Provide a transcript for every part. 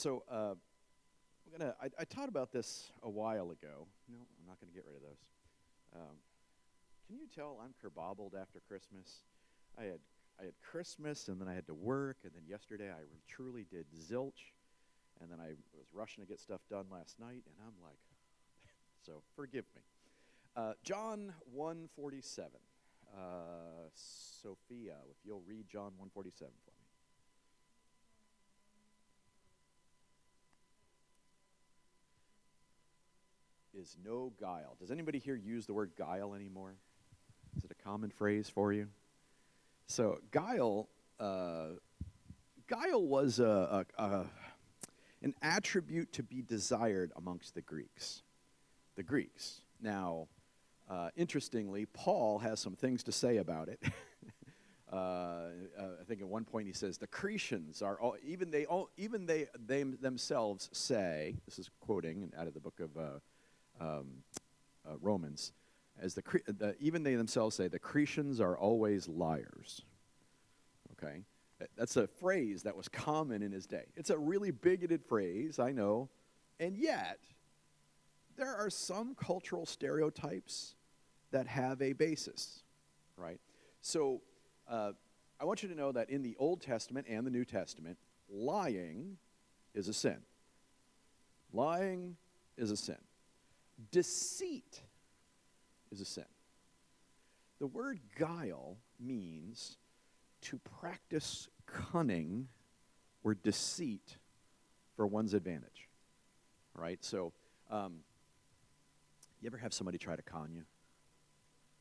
So I taught about this a while ago. No, I'm not gonna get rid of those. Um, can you tell I'm kerbobbled after Christmas? I had I had Christmas, and then I had to work, and then yesterday I truly did zilch, and then I was rushing to get stuff done last night, and I'm like, so forgive me. John 1:47. Sophia, if you'll read John 1:47 for me. Is no guile. Does anybody here use the word guile anymore? Is it a common phrase for you? So guile was an attribute to be desired amongst the Greeks. The Greeks. Now, interestingly, Paul has some things to say about it. I think at one point he says the Cretians are all, they themselves say. This is quoting out of the book of Romans, as even they themselves say the Cretians are always liars. Okay, that's a phrase that was common in his day. It's a really bigoted phrase, I know, and yet there are some cultural stereotypes that have a basis, right? So I want you to know that in the Old Testament and the New Testament, lying is a sin. Lying is a sin. Deceit is a sin. The word guile means to practice cunning or deceit for one's advantage. All right? So, you ever have somebody try to con you?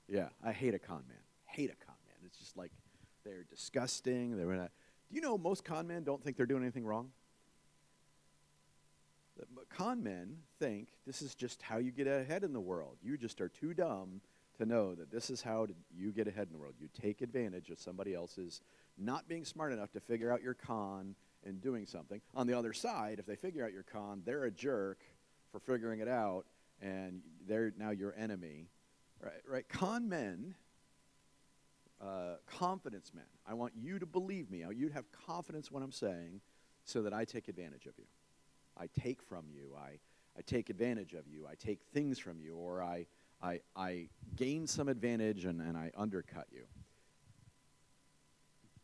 Yeah, I hate a con man. Hate a con man. It's just like they're disgusting. Do you know most con men don't think they're doing anything wrong? But con men think this is just how you get ahead in the world. You just are too dumb to know that this is how you get ahead in the world. You take advantage of somebody else's not being smart enough to figure out your con and doing something. On the other side, if they figure out your con, they're a jerk for figuring it out, and they're now your enemy. Right? Con men, confidence men. I want you to believe me. I want you to have confidence when I'm saying so that I take advantage of you. I take from you, I take advantage of you, I take things from you, or I gain some advantage and I undercut you.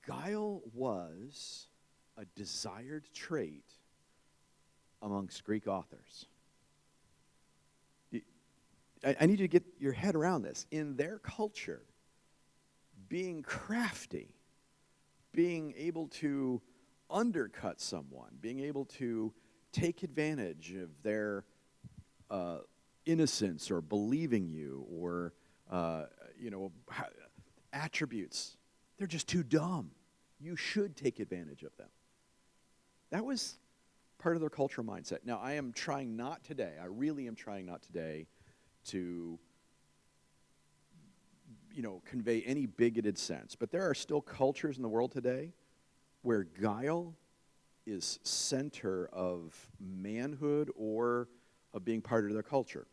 Guile was a desired trait amongst Greek authors. I need you to get your head around this. In their culture, being crafty, being able to undercut someone, being able to take advantage of their innocence or believing you or, attributes. They're just too dumb. You should take advantage of them. That was part of their cultural mindset. Now, I am trying not today, I really am trying not today to, convey any bigoted sense. But there are still cultures in the world today where guile is center of manhood or of being part of their culture.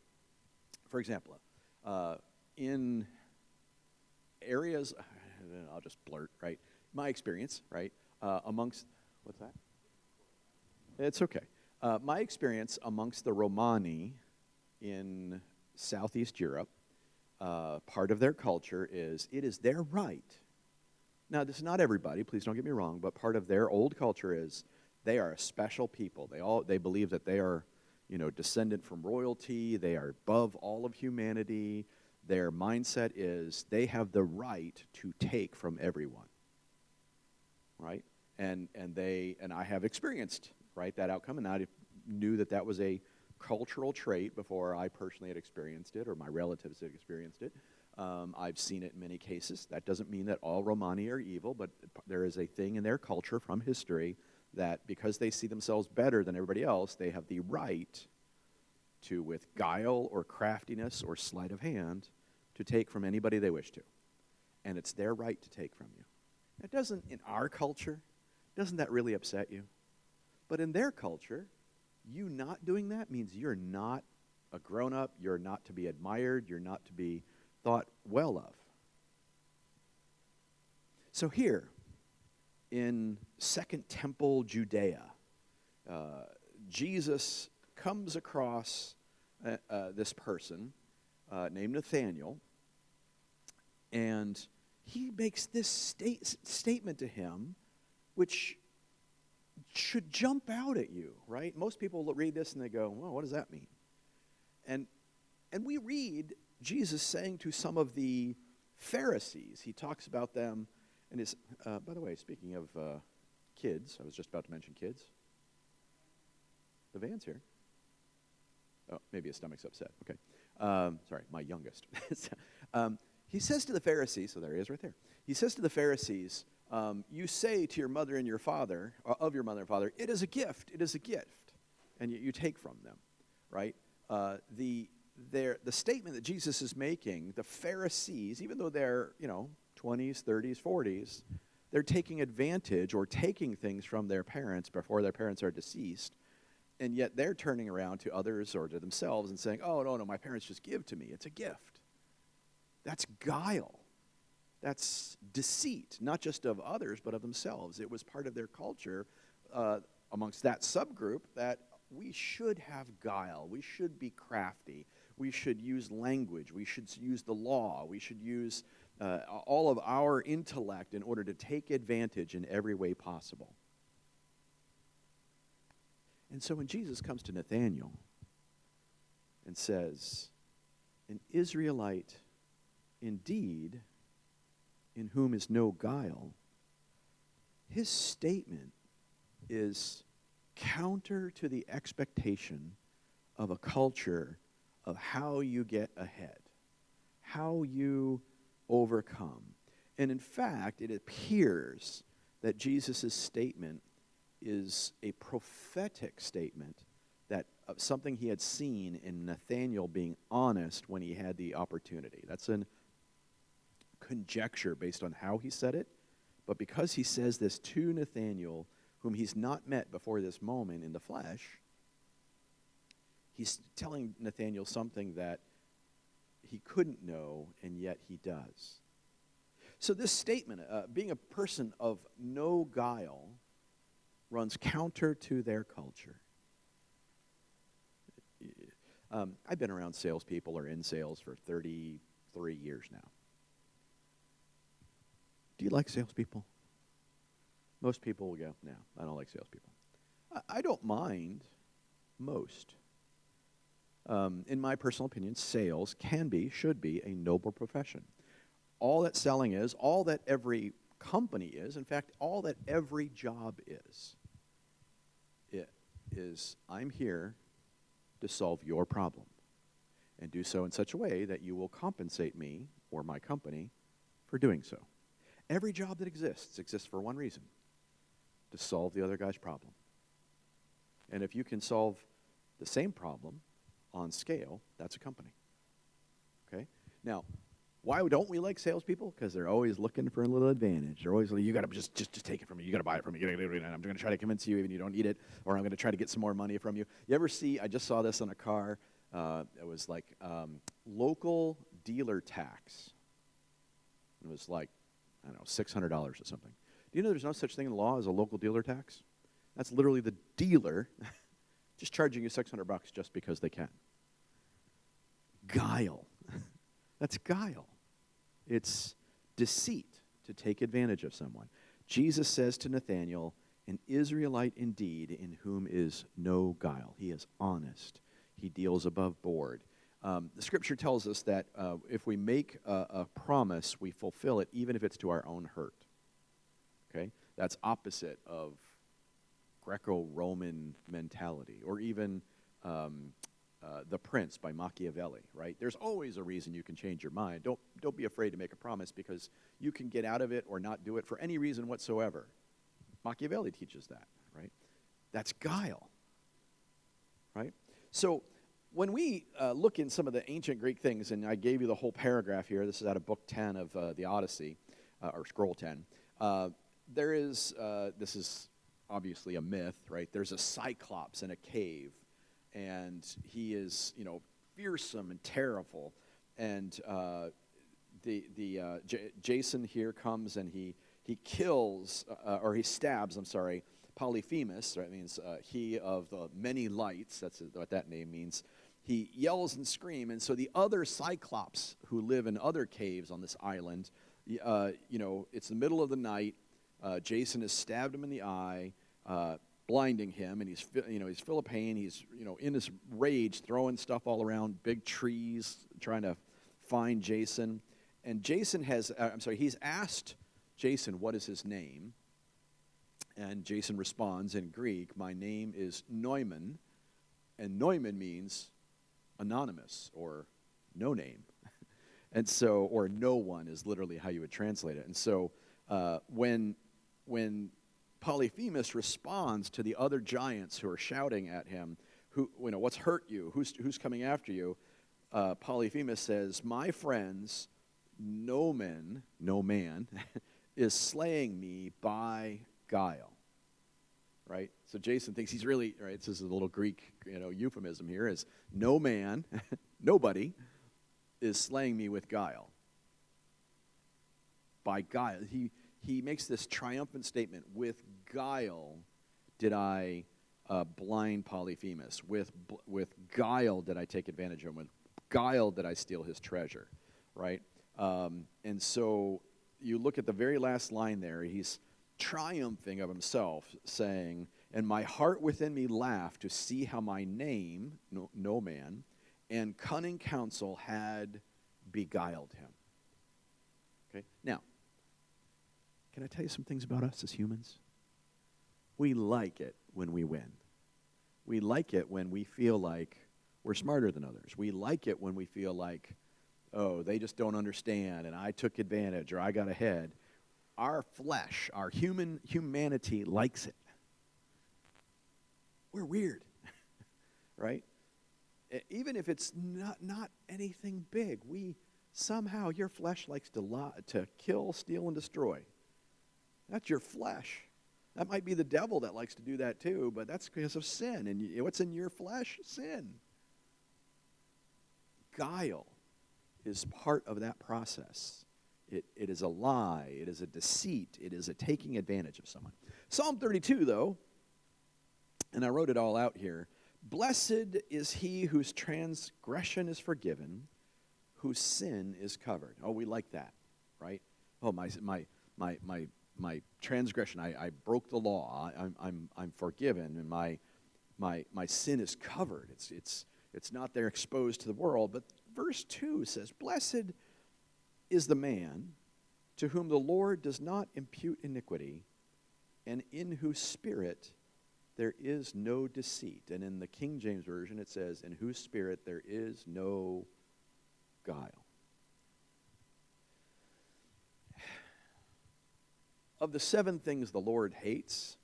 For example, in areas, I'll just blurt, right? My experience, right, amongst, what's that? It's okay. My experience amongst the Romani in Southeast Europe, part of their culture is it is their right. Now, this is not everybody, please don't get me wrong, but part of their old culture is they are a special people. They believe that they are, descendant from royalty. They are above all of humanity. Their mindset is they have the right to take from everyone, right? And I have experienced, right, that outcome, and I knew that was a cultural trait before I personally had experienced it or my relatives had experienced it. I've seen it in many cases. That doesn't mean that all Romani are evil, but there is a thing in their culture from history that because they see themselves better than everybody else, they have the right to, with guile or craftiness or sleight of hand, to take from anybody they wish to. And it's their right to take from you. It doesn't, in our culture, doesn't that really upset you? But in their culture, you not doing that means you're not a grown-up, you're not to be admired, you're not to be thought well of. So here, in Second Temple Judea, Jesus comes across this person named Nathaniel, and he makes this statement to him, which should jump out at you, right? Most people read this and they go, well, what does that mean? And we read Jesus saying to some of the Pharisees, he talks about them, and his, by the way, speaking of kids, I was just about to mention kids. The van's here. Oh, maybe his stomach's upset. Okay. Sorry, my youngest. He says to the Pharisees, so there he is right there. He says to the Pharisees, you say to your mother and your father, of your mother and father, it is a gift, and you take from them, right? The statement that Jesus is making, the Pharisees, even though they're, 20s, 30s, 40s, they're taking advantage or taking things from their parents before their parents are deceased, and yet they're turning around to others or to themselves and saying, oh, no, my parents just give to me. It's a gift. That's guile. That's deceit, not just of others, but of themselves. It was part of their culture amongst that subgroup that we should have guile. We should be crafty. We should use language. We should use the law. We should use all of our intellect in order to take advantage in every way possible. And so when Jesus comes to Nathanael and says, an Israelite indeed, in whom is no guile, his statement is counter to the expectation of a culture of how you get ahead, how you overcome. And in fact, it appears that Jesus' statement is a prophetic statement that of something he had seen in Nathanael being honest when he had the opportunity. That's a conjecture based on how he said it, but because he says this to Nathanael, whom he's not met before this moment in the flesh, he's telling Nathanael something that he couldn't know, and yet he does. So this statement, being a person of no guile, runs counter to their culture. I've been around salespeople or in sales for 33 years now. Do you like salespeople? Most people will go, no, I don't like salespeople. I don't mind most. In my personal opinion, sales should be a noble profession. All that selling is, all that every company is, in fact, all that every job is I'm here to solve your problem and do so in such a way that you will compensate me or my company for doing so. Every job that exists for one reason, to solve the other guy's problem. And if you can solve the same problem on scale, that's a company. Okay? Now, why don't we like salespeople? Because they're always looking for a little advantage. They're always like, you got to just take it from me. You got to buy it from me. I'm going to try to convince you even you don't need it, or I'm going to try to get some more money from you. You ever see, I just saw this on a car. It was like local dealer tax. It was like, I don't know, $600 or something. Do you know there's no such thing in law as a local dealer tax? That's literally the dealer just charging you $600 just because they can. Guile. That's guile. It's deceit to take advantage of someone. Jesus says to Nathanael, an Israelite indeed in whom is no guile. He is honest. He deals above board. The scripture tells us that if we make a promise, we fulfill it even if it's to our own hurt. Okay? That's opposite of Greco-Roman mentality, or even The Prince by Machiavelli, right? There's always a reason you can change your mind. Don't be afraid to make a promise because you can get out of it or not do it for any reason whatsoever. Machiavelli teaches that, right? That's guile, right? So when we look in some of the ancient Greek things, and I gave you the whole paragraph here. This is out of Book 10 of the Odyssey, or Scroll 10. There is, this is obviously a myth, right? There's a cyclops in a cave, and he is, fearsome and terrible. And Jason here comes and he kills, or he stabs, Polyphemus, right, means he of the many lights. That's what that name means. He yells and screams, and so the other Cyclops who live in other caves on this island, it's the middle of the night. Jason has stabbed him in the eye, blinding him, and he's full of pain. He's in his rage, throwing stuff all around, big trees, trying to find Jason. And Jason he's asked Jason what is his name, and Jason responds in Greek, "My name is Neumann," and Neumann means anonymous or no name. And so, or no one is literally how you would translate it. And so when Polyphemus responds to the other giants who are shouting at him, what's hurt you? Who's coming after you? Polyphemus says, "My friends, no man is slaying me by guile." Right? So Jason thinks he's really, right, this is a little Greek, euphemism here, is no man, nobody, is slaying me with guile. By guile. He makes this triumphant statement, "With guile did I blind Polyphemus. With guile did I take advantage of him. With guile did I steal his treasure." Right? And so you look at the very last line there, he's triumphing of himself, saying, "And my heart within me laughed to see how my name, no man, and cunning counsel had beguiled him." Okay? Now, can I tell you some things about us as humans? We like it when we win. We like it when we feel like we're smarter than others. We like it when we feel like, oh, they just don't understand, and I took advantage, or I got ahead. Our flesh, our humanity likes it. We're weird, right? Even if it's not anything big, somehow your flesh likes to kill, steal, and destroy. That's your flesh. That might be the devil that likes to do that too, but that's because of sin. And what's in your flesh? Sin. Guile is part of that process. It is a lie. It is a deceit. It is a taking advantage of someone. Psalm 32, though, and I wrote it all out here. "Blessed is he whose transgression is forgiven, whose sin is covered." Oh, we like that, right? Oh, my transgression. I broke the law. I'm forgiven, and my sin is covered. It's not there exposed to the world. But verse 2 says, "Blessed is the man to whom the Lord does not impute iniquity, and in whose spirit there is no deceit." And in the King James Version it says, "In whose spirit there is no guile." Of the 7 things the Lord hates,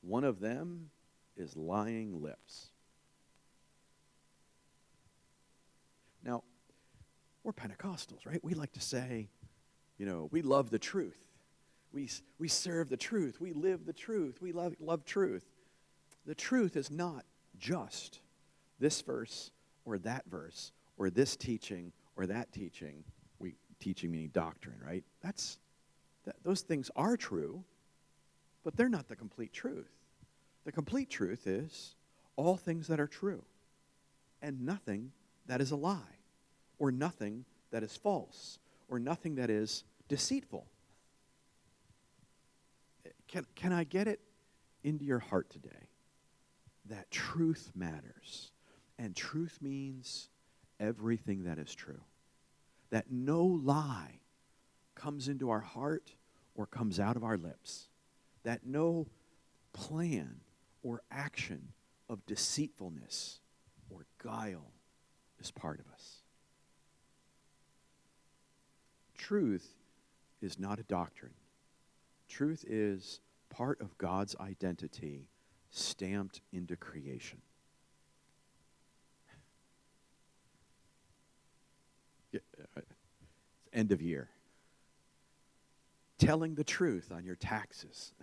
one of them is lying lips. Now, we're Pentecostals, right? We like to say, we love the truth. We serve the truth. We live the truth. We love truth. The truth is not just this verse or that verse or this teaching or that teaching. Teaching meaning doctrine, right? Those things are true, but they're not the complete truth. The complete truth is all things that are true and nothing that is a lie or nothing that is false or nothing that is deceitful. Can I get it into your heart today that truth matters, and truth means everything that is true, that no lie comes into our heart or comes out of our lips, that no plan or action of deceitfulness or guile is part of us. Truth is not a doctrine. Truth is part of God's identity stamped into creation. End of year. Telling the truth on your taxes.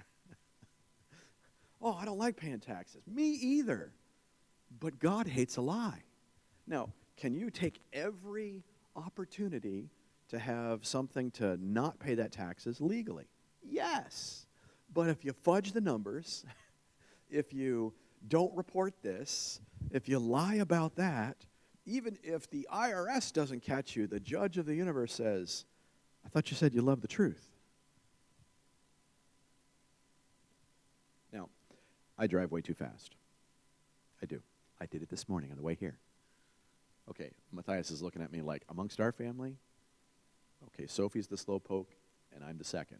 Oh, I don't like paying taxes. Me either. But God hates a lie. Now, can you take every opportunity to have something to not pay that taxes legally? Yes. But if you fudge the numbers, if you don't report this, if you lie about that, even if the IRS doesn't catch you, the judge of the universe says, I thought you said you loved the truth. Now, I drive way too fast. I do. I did it this morning on the way here. Okay, Matthias is looking at me like, amongst our family, okay, Sophie's the slowpoke, and I'm the second.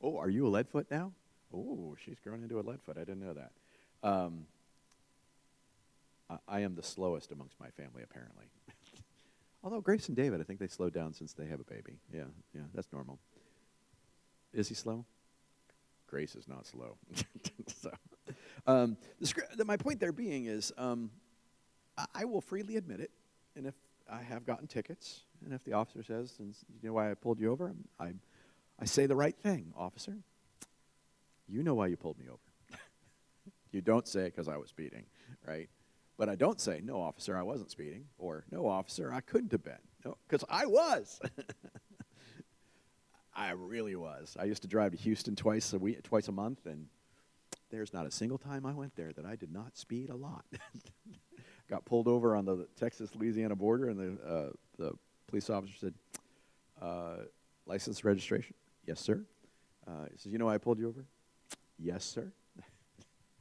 Oh, are you a leadfoot now? Oh, she's grown into a leadfoot. I didn't know that. I am the slowest amongst my family, apparently. Although Grace and David, I think they slowed down since they have a baby. Yeah, that's normal. Is he slow? Grace is not slow. So, my point there being is, I will freely admit it, and if I have gotten tickets, and if the officer says, you know why I pulled you over? I say the right thing, officer. You know why you pulled me over. You don't say because I was speeding, right? But I don't say, no, officer, I wasn't speeding, or no, officer, I couldn't have been. No, because I was. I really was. I used to drive to Houston twice a month, and there's not a single time I went there that I did not speed a lot. Got pulled over on the Texas-Louisiana border, and the police officer said, license registration? Yes, sir. He says, you know why I pulled you over? Yes, sir.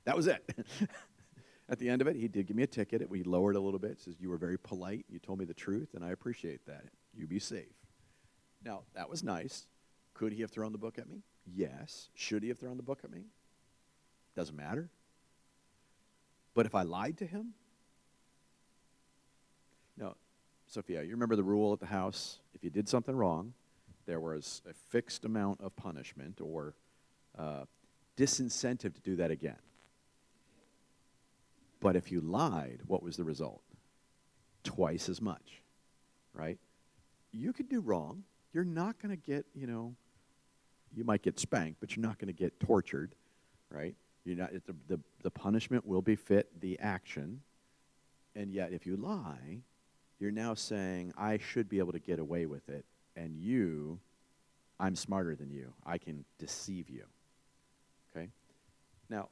That was it. At the end of it, he did give me a ticket. We lowered a little bit. He says, you were very polite. You told me the truth, and I appreciate that. You be safe. Now, that was nice. Could he have thrown the book at me? Yes. Should he have thrown the book at me? Doesn't matter. But if I lied to him? No. Sophia, you remember the rule at the house? If you did something wrong, there was a fixed amount of punishment or disincentive to do that again. But if you lied, what was the result? Twice as much, right? You could do wrong. You're not going to get, you might get spanked, but you're not going to get tortured, right? You're not. The punishment will befit the action. And yet, if you lie, you're now saying, I should be able to get away with it, and I'm smarter than you. I can deceive you. Okay? Now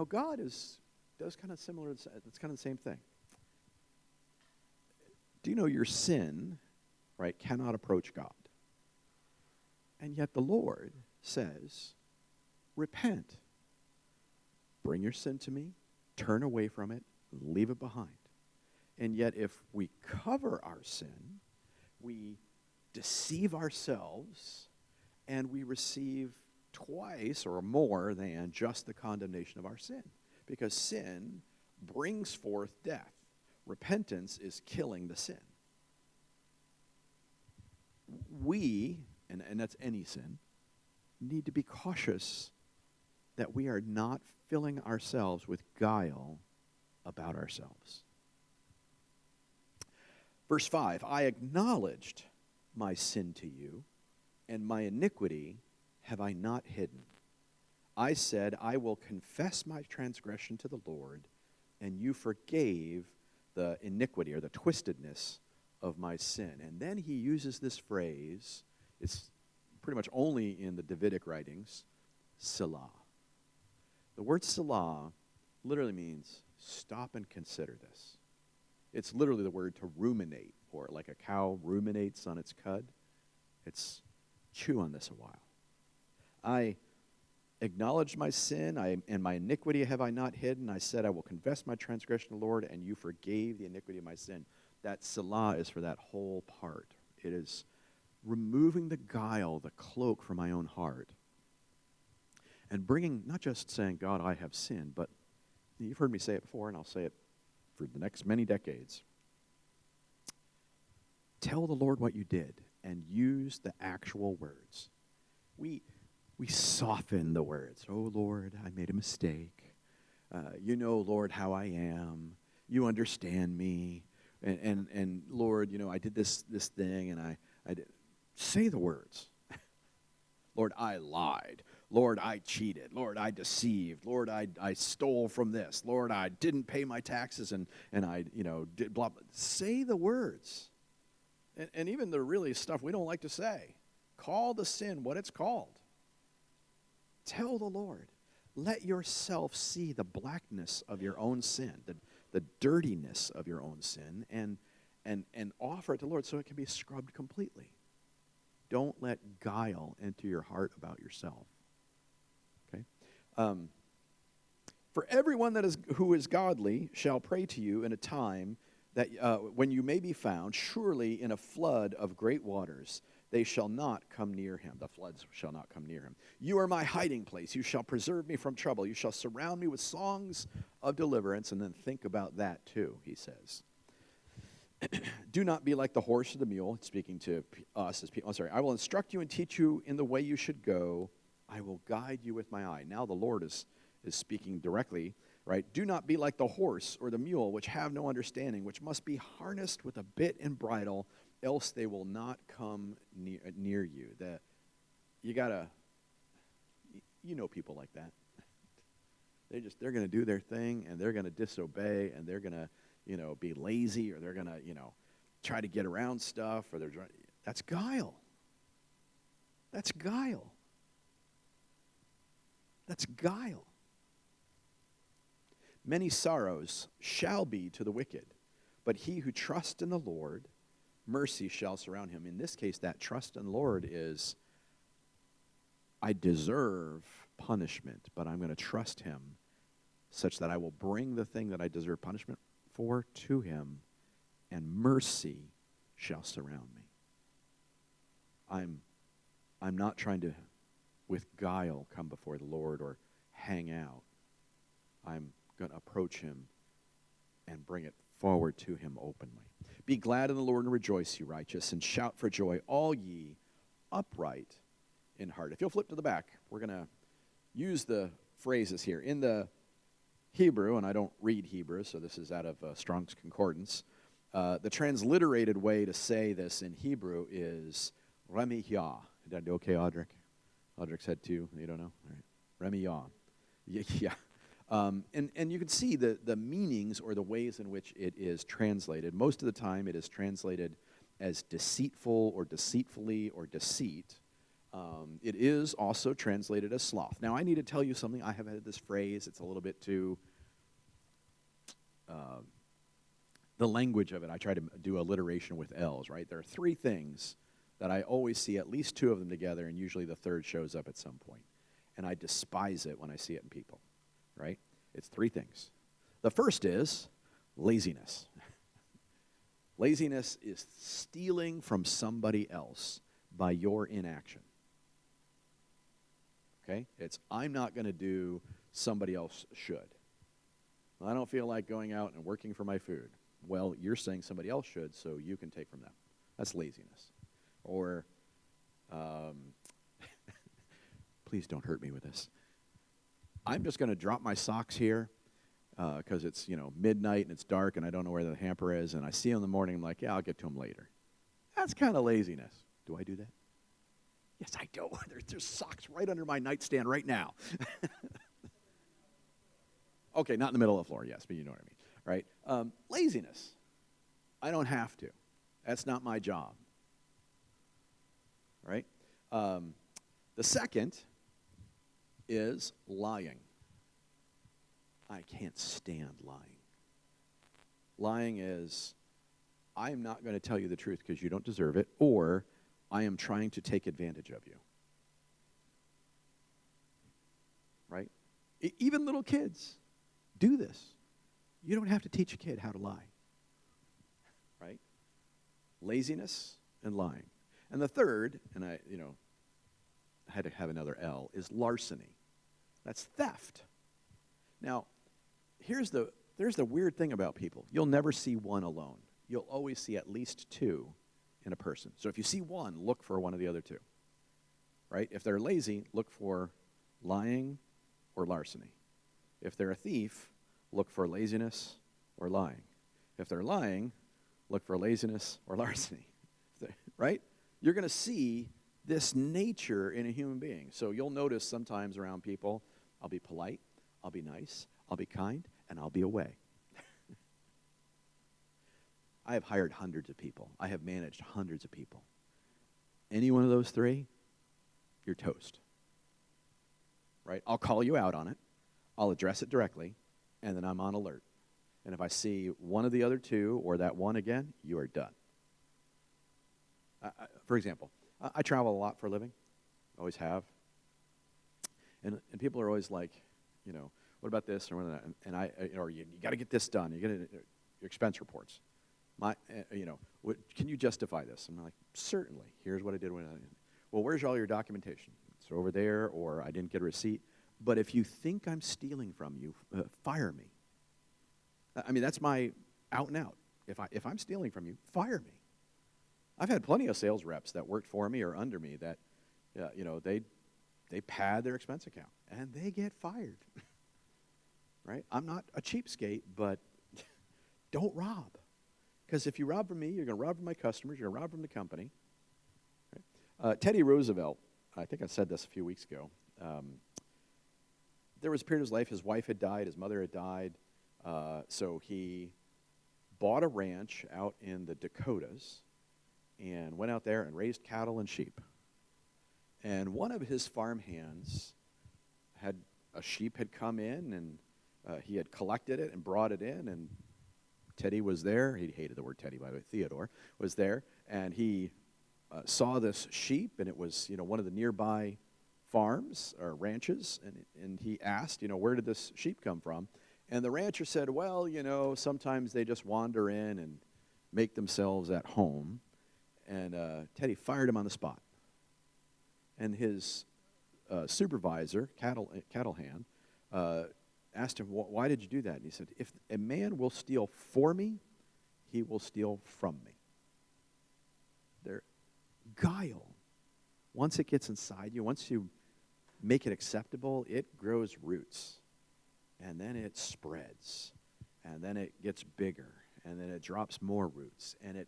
God does kind of similar, it's kind of the same thing. Do you know your sin, right, cannot approach God? And yet the Lord says, repent. Bring your sin to me, turn away from it, leave it behind. And yet if we cover our sin, we deceive ourselves, and we receive twice or more than just the condemnation of our sin. Because sin brings forth death. Repentance is killing the sin. We, and that's any sin, need to be cautious that we are not filling ourselves with guile about ourselves. Verse 5, I acknowledged my sin to you, and my iniquity have I not hidden. I said, I will confess my transgression to the Lord, and you forgave the iniquity or the twistedness of my sin. And then he uses this phrase, it's pretty much only in the Davidic writings, Selah. The word Selah literally means stop and consider this. It's literally the word to ruminate, or like a cow ruminates on its cud. It's chew on this a while. I acknowledged my sin, and my iniquity have I not hidden. I said, I will confess my transgression to the Lord, and you forgave the iniquity of my sin. That Selah is for that whole part. It is removing the guile, the cloak from my own heart, and bringing, not just saying, God, I have sinned, but you've heard me say it before, and I'll say it for the next many decades. Tell the Lord what you did, and use the actual words. We soften the words. Oh, Lord, I made a mistake. You know, Lord, how I am. You understand me. And Lord, I did this thing, and I did. Say the words. Lord, I lied. Lord, I cheated. Lord, I deceived. Lord, I stole from this. Lord, I didn't pay my taxes, and I, did blah, blah. Say the words. And even the really stuff we don't like to say. Call the sin what it's called. Tell the Lord. Let yourself see the blackness of your own sin, the dirtiness of your own sin, and offer it to the Lord so it can be scrubbed completely. Don't let guile enter your heart about yourself. Okay? For everyone who is godly shall pray to you in a time that when you may be found, surely in a flood of great waters, they shall not come near him. The floods shall not come near him. You are my hiding place. You shall preserve me from trouble. You shall surround me with songs of deliverance. And then think about that too, he says. Do not be like the horse or the mule, speaking to us as people. I will instruct you and teach you in the way you should go. I will guide you with my eye. Now the Lord is speaking directly, right? Do not be like the horse or the mule, which have no understanding, which must be harnessed with a bit and bridle, else they will not come near you. That you gotta, you know, people like that. They're gonna do their thing, and they're gonna disobey, and they're gonna, be lazy, or they're gonna, try to get around stuff, or that's guile. That's guile. That's guile. Many sorrows shall be to the wicked, but he who trusts in the Lord, mercy shall surround him. In this case, that trust in the Lord is, I deserve punishment, but I'm going to trust him such that I will bring the thing that I deserve punishment for to him, and mercy shall surround me. I'm not trying to, with guile, come before the Lord or hang out. I'm going to approach him and bring it forward to him openly. Be glad in the Lord and rejoice, you righteous, and shout for joy, all ye upright in heart. If you'll flip to the back, we're going to use the phrases here. In the Hebrew, and I don't read Hebrew, so this is out of Strong's Concordance, the transliterated way to say this in Hebrew is Remiyah. Did I do okay, Audric? Audric said two. You don't know? All right. Remiyah. Yeah. And you can see the meanings or the ways in which it is translated. Most of the time it is translated as deceitful or deceitfully or deceit. It is also translated as sloth. Now, I need to tell you something. I have had this phrase. It's a little bit too, the language of it, I try to do alliteration with L's, right? There are three things that I always see, at least two of them together, and usually the third shows up at some point. And I despise it when I see it in people, right? It's three things. The first is laziness. Laziness is stealing from somebody else by your inaction. Okay? It's, I'm not going to do, somebody else should. I don't feel like going out and working for my food. Well, you're saying somebody else should, so you can take from them. That's laziness. Or, please don't hurt me with this. I'm just going to drop my socks here because it's, midnight and it's dark and I don't know where the hamper is, and I see them in the morning, I'm like, yeah, I'll get to them later. That's kind of laziness. Do I do that? Yes, I do. There's socks right under my nightstand right now. Okay, not in the middle of the floor, yes, but you know what I mean, right? Laziness. I don't have to. That's not my job, right? The second is lying. I can't stand lying. Lying is, I'm not going to tell you the truth because you don't deserve it, or I am trying to take advantage of you. Right? Even little kids do this. You don't have to teach a kid how to lie. Right? Laziness and lying. And the third, and I had to have another L, is larceny. That's theft. Now, there's the weird thing about people. You'll never see one alone. You'll always see at least two in a person. So if you see one, look for one of the other two. Right? If they're lazy, look for lying or larceny. If they're a thief, look for laziness or lying. If they're lying, look for laziness or larceny. Right? You're going to see this nature in a human being. So you'll notice sometimes around people, I'll be polite, I'll be nice, I'll be kind, and I'll be away. I have hired hundreds of people. I have managed hundreds of people. Any one of those three, you're toast. right? I'll call you out on it. I'll address it directly, and then I'm on alert. And if I see one of the other two or that one again, you are done. For example, I travel a lot for a living, always have. And people are always like, what about this or what about that? And or you got to get this done. You got your expense reports. Can you justify this? I'm like, certainly. Here's what I did when well, where's all your documentation? It's over there, or I didn't get a receipt. But if you think I'm stealing from you, fire me. I mean, that's my out and out. If I'm stealing from you, fire me. I've had plenty of sales reps that worked for me or under me that, they pad their expense account, and they get fired, right? I'm not a cheapskate, but don't rob. Because if you rob from me, you're going to rob from my customers, you're going to rob from the company. Right? Teddy Roosevelt, I think I said this a few weeks ago, there was a period of his life, his wife had died, his mother had died, so he bought a ranch out in the Dakotas and went out there and raised cattle and sheep. And one of his farmhands a sheep had come in, and he had collected it and brought it in, and Teddy was there. He hated the word Teddy, by the way. Theodore was there, and he saw this sheep, and it was, one of the nearby farms or ranches, and he asked, where did this sheep come from? And the rancher said, well, sometimes they just wander in and make themselves at home. And Teddy fired him on the spot. And his supervisor, cattle hand, asked him, why did you do that? And he said, if a man will steal for me, he will steal from me. Guile, once it gets inside you, once you make it acceptable, it grows roots. And then it spreads. And then it gets bigger. And then it drops more roots. And it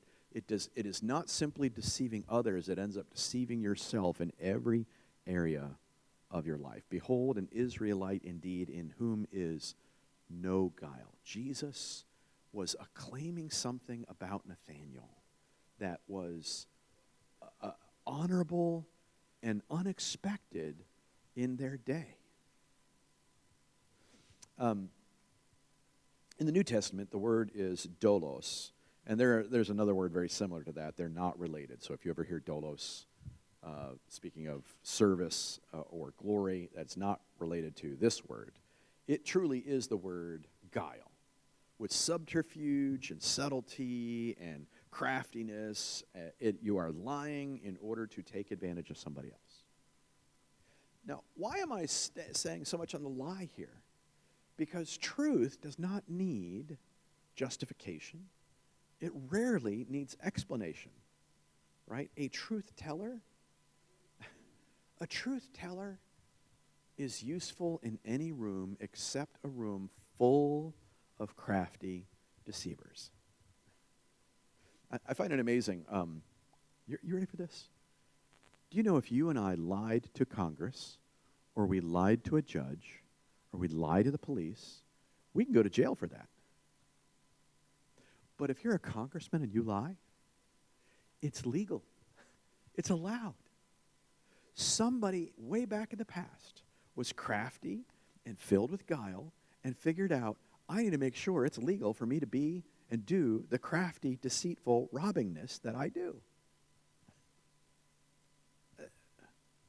is not simply deceiving others, it ends up deceiving yourself in every area of your life. Behold, an Israelite indeed, in whom is no guile. Jesus was acclaiming something about Nathanael that was honorable and unexpected in their day. In the New Testament, the word is doulos. And there's another word very similar to that. They're not related. So if you ever hear doulos, speaking of service or glory, that's not related to this word. It truly is the word guile, with subterfuge and subtlety and craftiness. You are lying in order to take advantage of somebody else. Now, why am I saying so much on the lie here? Because truth does not need justification. It rarely needs explanation, right? A truth teller is useful in any room except a room full of crafty deceivers. I find it amazing. You ready for this? Do you know if you and I lied to Congress, or we lied to a judge, or we lied to the police, we can go to jail for that. But if you're a congressman and you lie, it's legal. It's allowed. Somebody way back in the past was crafty and filled with guile and figured out, I need to make sure it's legal for me to be and do the crafty, deceitful robbingness that I do.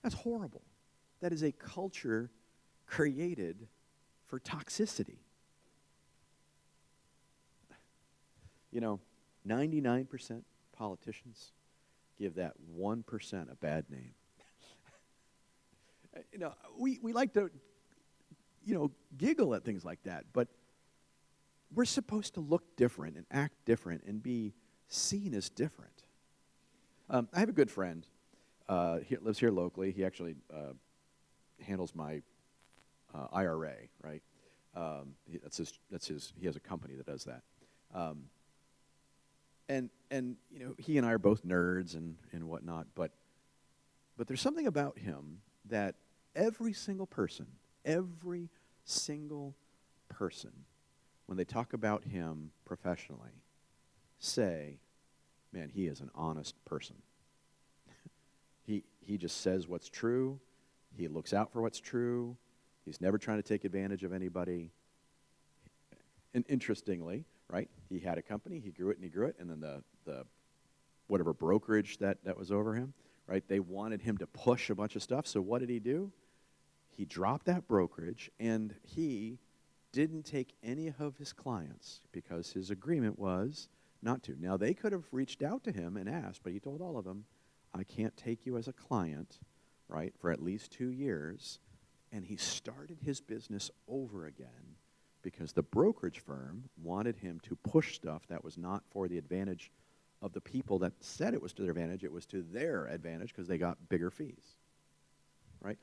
That's horrible. That is a culture created for toxicity. 99% politicians give that 1% a bad name. We like to, giggle at things like that, but we're supposed to look different and act different and be seen as different. I have a good friend. He lives here locally. He actually handles my IRA, right? He has a company that does that. And he and I are both nerds and whatnot, but there's something about him that every single person, when they talk about him professionally, say, man, he is an honest person. He just says what's true. He looks out for what's true. He's never trying to take advantage of anybody. And interestingly, right, he had a company, he grew it, and then the whatever brokerage that was over him, right, they wanted him to push a bunch of stuff. So what did he do? He dropped that brokerage, and he didn't take any of his clients because his agreement was not to. Now, they could have reached out to him and asked, but he told all of them, I can't take you as a client, right, for at least 2 years. And he started his business over again because the brokerage firm wanted him to push stuff that was not for the advantage of the people that said it was to their advantage. It was to their advantage because they got bigger fees, right?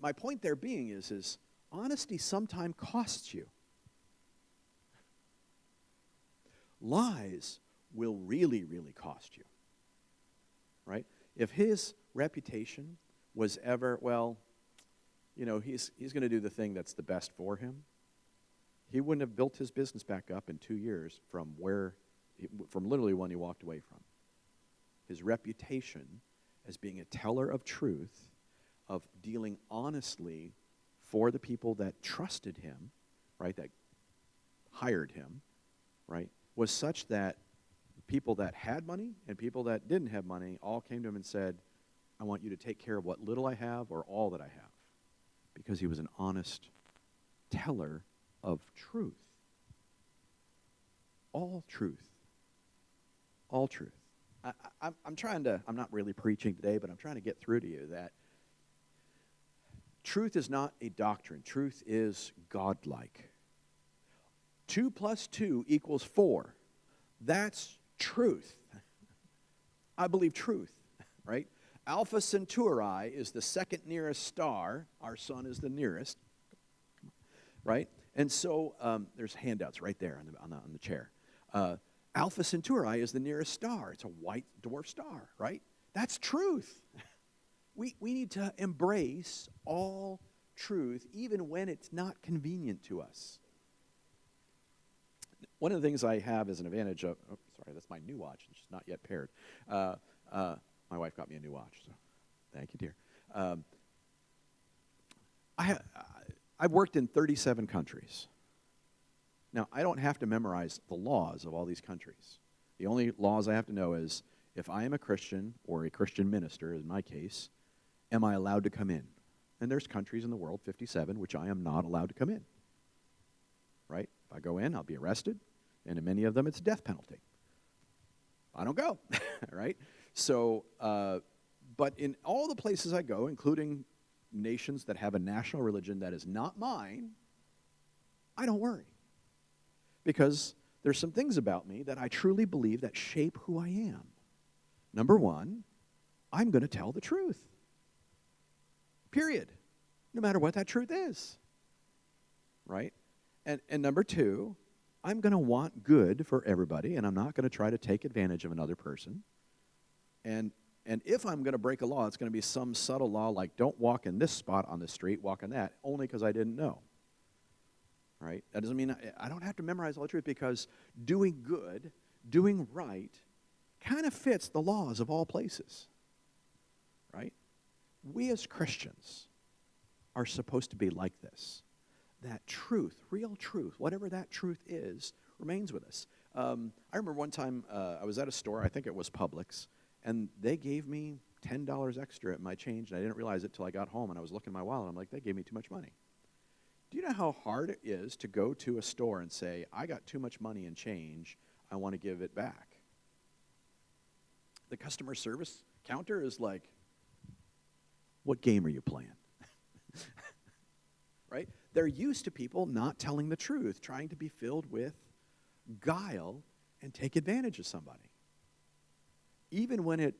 My point there being is honesty sometimes costs you. Lies will really, really cost you, right? If his reputation was ever, well, you know, he's going to do the thing that's the best for him, he wouldn't have built his business back up in 2 years from literally when he walked away from. His reputation as being a teller of truth, of dealing honestly for the people that trusted him, right, that hired him, right, was such that people that had money and people that didn't have money all came to him and said, I want you to take care of what little I have or all that I have, because he was an honest teller of truth. All truth. All truth. I'm not really preaching today, but I'm trying to get through to you that truth is not a doctrine. Truth is godlike. 2 + 2 = 4. That's truth. I believe truth, right? Alpha Centauri is the second nearest star. Our sun is the nearest, right? And so there's handouts right there on the chair. Alpha Centauri is the nearest star. It's a white dwarf star, right? That's truth. We need to embrace all truth, even when it's not convenient to us. One of the things I have as an advantage of, that's my new watch. It's not yet paired. My wife got me a new watch, so thank you, dear. I've worked in 37 countries. Now, I don't have to memorize the laws of all these countries. The only laws I have to know is if I am a Christian or a Christian minister, in my case, am I allowed to come in? And there's countries in the world, 57, which I am not allowed to come in, right? If I go in, I'll be arrested, and in many of them, it's a death penalty. I don't go, right? So, but in all the places I go, including nations that have a national religion that is not mine, I don't worry. Because there's some things about me that I truly believe that shape who I am. Number one, I'm going to tell the truth. Period. No matter what that truth is. Right? And number two, I'm going to want good for everybody, and I'm not going to try to take advantage of another person. And if I'm going to break a law, it's going to be some subtle law like don't walk in this spot on the street, walk in that, only because I didn't know. Right? That doesn't mean I don't have to memorize all the truth, because doing good, doing right, kind of fits the laws of all places. Right? We as Christians are supposed to be like this. That truth, real truth, whatever that truth is, remains with us. I remember one time I was at a store, I think it was Publix, and they gave me $10 extra at my change, and I didn't realize it till I got home, and I was looking at my wallet, and I'm like, they gave me too much money. Do you know how hard it is to go to a store and say, I got too much money in change, I want to give it back? The customer service counter is like, what game are you playing? Right? They're used to people not telling the truth, trying to be filled with guile and take advantage of somebody. Even when it